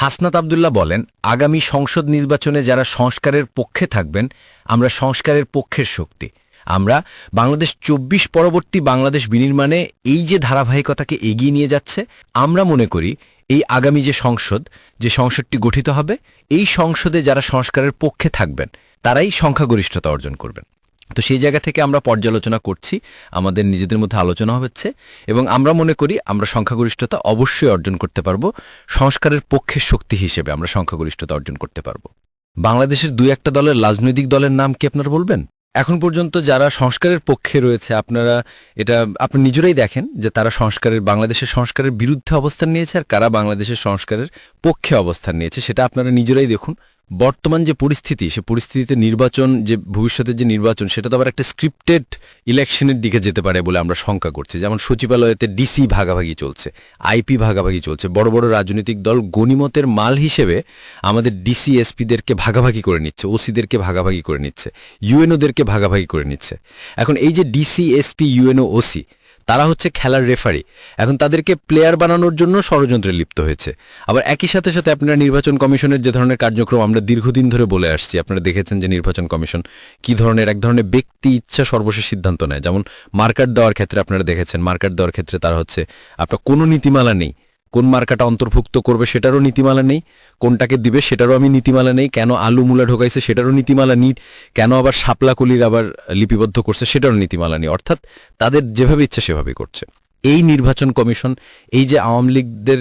হাসনাত আব্দুল্লাহ বলেন, আগামী সংসদ নির্বাচনে যারা সংস্কারের পক্ষে থাকবেন, আমরা সংস্কারের পক্ষের শক্তি। আমরা বাংলাদেশ ২৪ পরবর্তী বাংলাদেশ বিনির্মাণে এই যে ধারাবাহিকতাকে এগিয়ে নিয়ে যাচ্ছে, আমরা মনে করি এই আগামী যে সংসদটি গঠিত হবে, এই সংসদে যারা সংস্কারের পক্ষে থাকবেন তারাই সংখ্যাগরিষ্ঠতা অর্জন করবেন। তো সেই জায়গা থেকে আমরা পর্যালোচনা করছি, আমাদের নিজেদের মধ্যে আলোচনা হচ্ছে এবং আমরা মনে করি আমরা সংখ্যাগরিষ্ঠতা অবশ্যই অর্জন করতে পারব। সংস্কারের পক্ষের শক্তি হিসেবে আমরা সংখ্যাগরিষ্ঠতা অর্জন করতে পারব। বাংলাদেশের ২-১টা দলের রাজনৈতিক দলের নাম কি আপনারা বলবেন? এখন পর্যন্ত যারা সংস্কারের পক্ষে রয়েছে, আপনি নিজেরাই দেখেন যে তারা বাংলাদেশের সংস্কারের বিরুদ্ধে অবস্থান নিয়েছে আর কারা বাংলাদেশের সংস্কারের পক্ষে অবস্থান নিয়েছে, সেটা আপনারা নিজেরাই দেখুন। বর্তমান যে পরিস্থিতি, সে পরিস্থিতিতে নির্বাচন, যে ভবিষ্যতের যে নির্বাচন, সেটা তো আবার একটা স্ক্রিপ্টেড ইলেকশনের দিকে যেতে পারে বলে আমরা শঙ্কা করছি। যেমন সচিবালয়তে ডিসি ভাগাভাগি চলছে, আইপি ভাগাভাগি চলছে, বড় বড় রাজনৈতিক দল গনিমতের মাল হিসেবে আমাদের ডিসি এসপিদেরকে ভাগাভাগি করে নিচ্ছে, ওসিদেরকে ভাগাভাগি করে নিচ্ছে, ইউএনওদেরকে ভাগাভাগি করে নিচ্ছে। এখন এই যে ডিসি এসপি ইউএনও ওসি, তারা হচ্ছে খেলার রেফারি। এখন তাদেরকে প্লেয়ার বানানোর জন্য ষড়যন্ত্রে লিপ্ত হয়েছে। আবার একই সাথে সাথে আপনারা নির্বাচন কমিশনের যে ধরনের কার্যক্রম আমরা দীর্ঘদিন ধরে বলে আসছি, আপনারা দেখেছেন যে নির্বাচন কমিশন কি ধরনের এক ধরনের ব্যক্তি ইচ্ছা সর্বশেষ সিদ্ধান্ত নেয়। যেমন মার্কার দেওয়ার ক্ষেত্রে আপনারা দেখেছেন, মার্কার দেওয়ার ক্ষেত্রে তারা হচ্ছে আপনার কোনো নীতিমালা নেই, কোন মার্কাটা অন্তর্ভুক্ত করবে সেটারও নীতিমালা নেই, কোনটাকে দিবে সেটারও আমি নীতিমালা নেই, কেন আলু মূলা ঢোকাইছে সেটারও নীতিমালা নেই, কেন আবার শাপলাকলির আবার লিপিবদ্ধ করছে সেটারও নীতিমালা নেই। অর্থাৎ তাদের যেভাবে ইচ্ছা সেভাবে করছে। এই নির্বাচন কমিশন, এই যে আওয়ামী লীগদের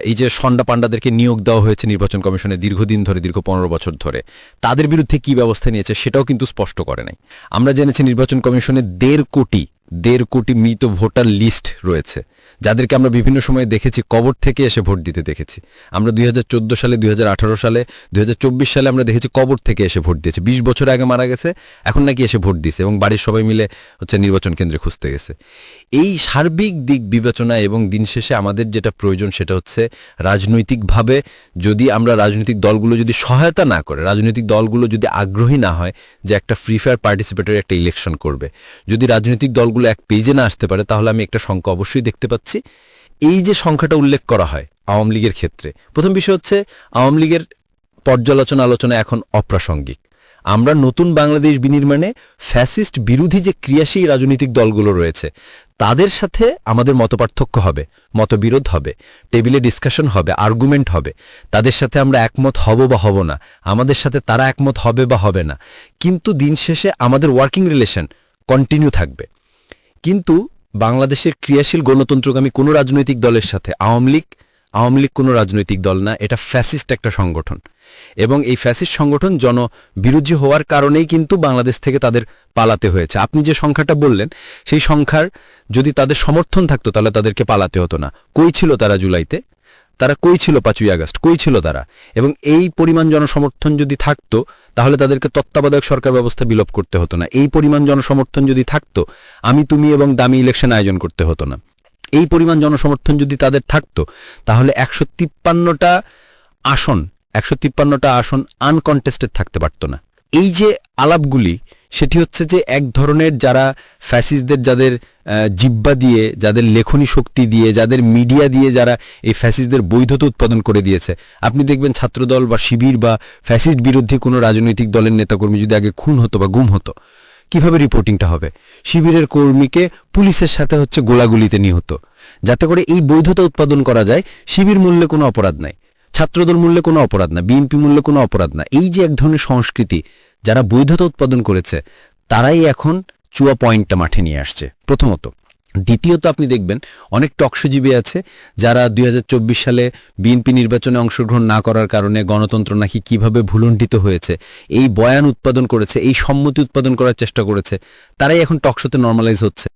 এই যে সন্ডা পান্ডাদেরকে নিয়োগ দেওয়া হয়েছে নির্বাচন কমিশনে দীর্ঘদিন ধরে, দীর্ঘ ১৫ বছর ধরে, তাদের বিরুদ্ধে কি ব্যবস্থা নিয়েছে সেটাও কিন্তু স্পষ্ট করে নাই। আমরা জেনেছি নির্বাচন কমিশনে ১.৫ কোটি মৃত ভোটার লিস্ট রয়েছে, যাদেরকে আমরা বিভিন্ন সময়ে দেখেছি কবর থেকে এসে ভোট দিতে দেখেছি। আমরা ২০১৪ সালে, ২০১৮ সালে, ২০২৪ সালে আমরা দেখেছি কবর থেকে এসে ভোট দিয়েছে। ২০ বছর আগে মারা গেছে, এখন নাকি এসে ভোট দিয়েছে এবং বাড়ির সবাই মিলে নির্বাচন কেন্দ্রে খুঁজতে গেছে। এই সার্বিক দিক বিবেচনা এবং দিন শেষে আমাদের যেটা প্রয়োজন সেটা হচ্ছে রাজনৈতিকভাবে যদি আমরা রাজনৈতিক দলগুলো যদি সহায়তা না করে, রাজনৈতিক দলগুলো যদি আগ্রহী না হয় যে একটা ফ্রি ফায়ার পার্টিসিপেটরি একটা ইলেকশন করবে, যদি রাজনৈতিক দলগুলো এক পেজে না আসতে পারে, তাহলে আমি একটা সংখ্যা অবশ্যই দেখতে পাচ্ছি। এই যে সংখ্যাটা উল্লেখ করা হয় আওয়ামী লীগের ক্ষেত্রে, প্রথম বিষয় হচ্ছে আওয়ামী লীগের আলোচনা এখন অপ্রাসঙ্গিক। আমরা নতুন বাংলাদেশ বিনির্মাণে ফ্যাসিস্ট বিরোধী যে ক্রিয়াশীল রাজনৈতিক দলগুলো রয়েছে তাদের সাথে আমাদের মতপার্থক্য হবে, মতবিরোধ হবে, টেবিলে ডিসকাশন হবে, আর্গুমেন্ট হবে, তাদের সাথে আমরা একমত হব বা হব না, আমাদের সাথে তারা একমত হবে বা হবে না, কিন্তু দিন শেষে আমাদের ওয়ার্কিং রিলেশন কন্টিনিউ থাকবে। কিন্তু বাংলাদেশের ক্রিয়াশীল গণতন্ত্রগামী কোনো রাজনৈতিক দলের সাথে আওয়ামী লীগ কোনো রাজনৈতিক দল না, এটা ফ্যাসিস্ট একটা সংগঠন এবং এই ফ্যাসিস্ট সংগঠন জনবিরোধী হওয়ার কারণেই কিন্তু বাংলাদেশ থেকে তাদের পালাতে হয়েছে। আপনি যে সংখ্যাটা বললেন সেই সংখ্যার যদি তাদের সমর্থন থাকতো তাহলে তাদেরকে পালাতে হতো না। কই ছিল তারা জুলাইতে? তারা কই ছিল ৫ই আগস্ট? কই ছিল তারা? এবং এই পরিমাণ জনসমর্থন যদি থাকতো তাহলে তাদেরকে তত্ত্বাবধায়ক সরকার ব্যবস্থা বিলোপ করতে হতো না। এই পরিমাণ জনসমর্থন যদি থাকতো আমি তুমি এবং দামি ইলেকশন আয়োজন করতে হতো না। এই পরিমাণ জনসমর্থন যদি তাদের থাকতো তাহলে ১৫৩টা আসন আনকন্টেস্টেড থাকতে পারত না। এই যে আলাপগুলি, সেটি হচ্ছে যে এক ধরনের যারা ফ্যাসিস্টদের, যাদের জিহ্বা দিয়ে, যাদের লেখনী শক্তি দিয়ে, যাদের মিডিয়া দিয়ে যারা এই ফ্যাসিস্টদের বৈধতা উৎপাদন করে দিয়েছে। আপনি দেখবেন ছাত্রদল বা শিবির বা ফ্যাসিস্ট বিরোধী কোনো রাজনৈতিক দলের নেতাকর্মী যদি আগে খুন হতো বা গুম হতো, কিভাবে রিপোর্টিংটা হবে? শিবিরের কর্মীকে পুলিশের সাথে গোলাগুলিতে নিহত, যাতে করে এই বৈধতা উৎপাদন করা যায়। শিবির মূল্যে কোনো অপরাধ নাই, ছাত্রদল মূল্যে কোনো অপরাধ না, বিএনপি মূল্যে কোনো অপরাধ না। এই যে এক ধরনের সংস্কৃতি যারা বৈধতা উৎপাদন করেছে তারাই এখন চুয়া পয়েন্টটা মাঠে নিয়ে আসছে, প্রথমত। দ্বিতীয়ত আপনি দেখবেন অনেক টকশোজীবী আছে যারা ২০২৪ সালে বিএনপি নির্বাচনে অংশগ্রহণ না করার কারণে গণতন্ত্র নাকি কিভাবে ভুলণ্ঠিত হয়েছে এই বয়ান উৎপাদন করেছে, এই সম্মতি উৎপাদন করার চেষ্টা করেছে, তারাই এখন টকশোতে নর্মালাইজ হচ্ছে।